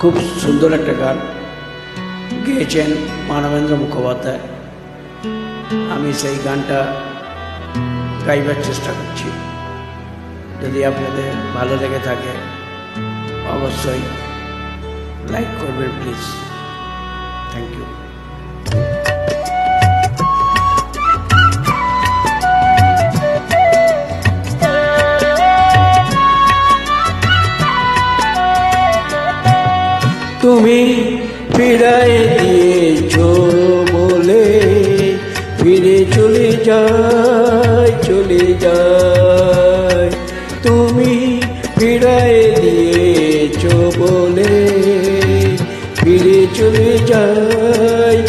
খুব সুন্দর একটা গান গেয়েছেন মানবেন্দ্র মুখোপাধ্যায়। আমি সেই গানটা গাইবার চেষ্টা করছি। যদি আপনাদের ভালো লেগে থাকে অবশ্যই লাইক করবেন প্লিজ। Thank you. তুমি ফিরায় দিয়েছ বলে ফিরে চলে যায়। তুমি ফিরায় দিয়েছ বলে ফিরে চলে যায়।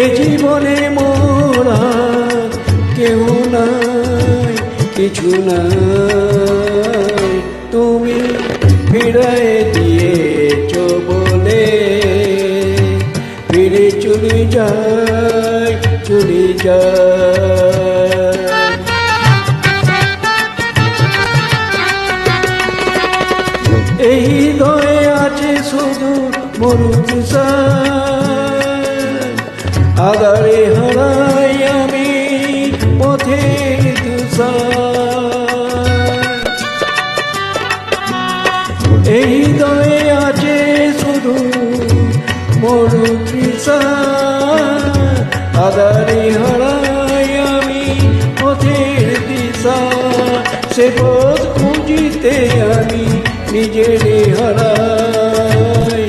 এ জীবনে মোরা কেউ নাই, কিছু নাই, তুমি ফিরায় দিয়েছ বলে ফিরে চলে যায়। এই হৃদয়ে আছে শুধু মরুতুষা, আধারে হারাই আমি পথের তুষা। এই হৃদয়ে আছে শুধু মরুতৃষা, আধারে হারাই আমি পথের দিশা। সে পথ খুঁজিতে আমি নিজেরে হারাই,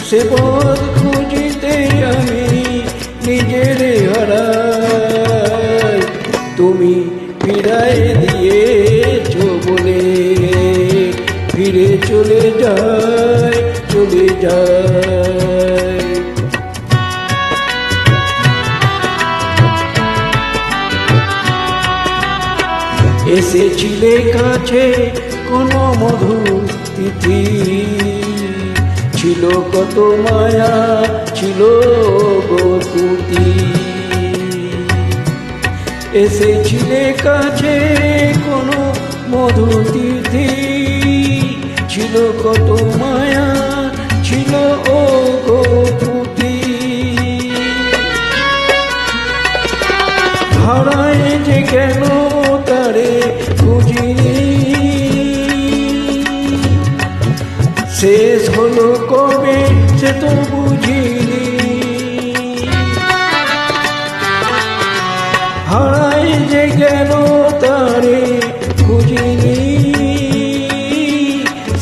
সে পথ খুঁজিতে আমি নিজেরে হারাই। তুমি ফিরায় দিয়েছ বলে ফিরে চলে যায়। এসেছিলে কাছে কোনো মধুর তিথি, ছিল কত মায়া, ছিল গতি। এসেছিলে কাছে কোনো মধুর তিথি, ছিল কত মায়া, ছিল ও গতি। হারায় যে কেন তারে খুঁজিনি, শেষ হলো কবে সে তো বুঝিনি। হারায় যে কেন তারে খুঁজিনি,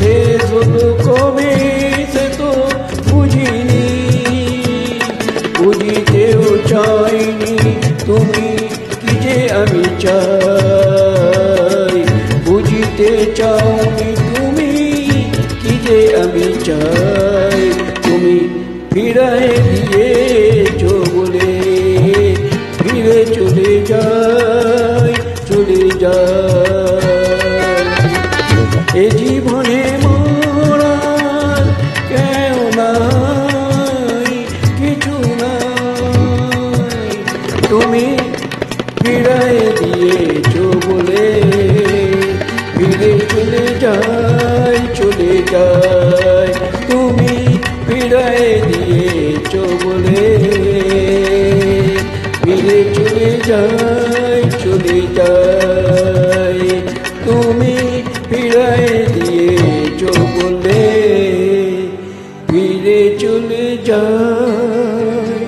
শেষ হলো কবে সে তো বুঝিনি। বুঝিতেও চাইনি তুমি কি যে আমি চাই, বুঝিতে চাওনি তুমি কি যে আমি চাই। তুমি ফিরায় দিয়েছ বলে ফিরে চলে যায়। এ জীবনে মোরা কেউ নাই, কিছু নাই, তুমি ফিরায় দিয়েছ বলে ফিরে চলে যায়। তুমি ফিরায় দিয়েছ বলে ফিরে চলে যায়। তুমি ফিরায় দিয়েছ বলে ফিরে চলে যায়।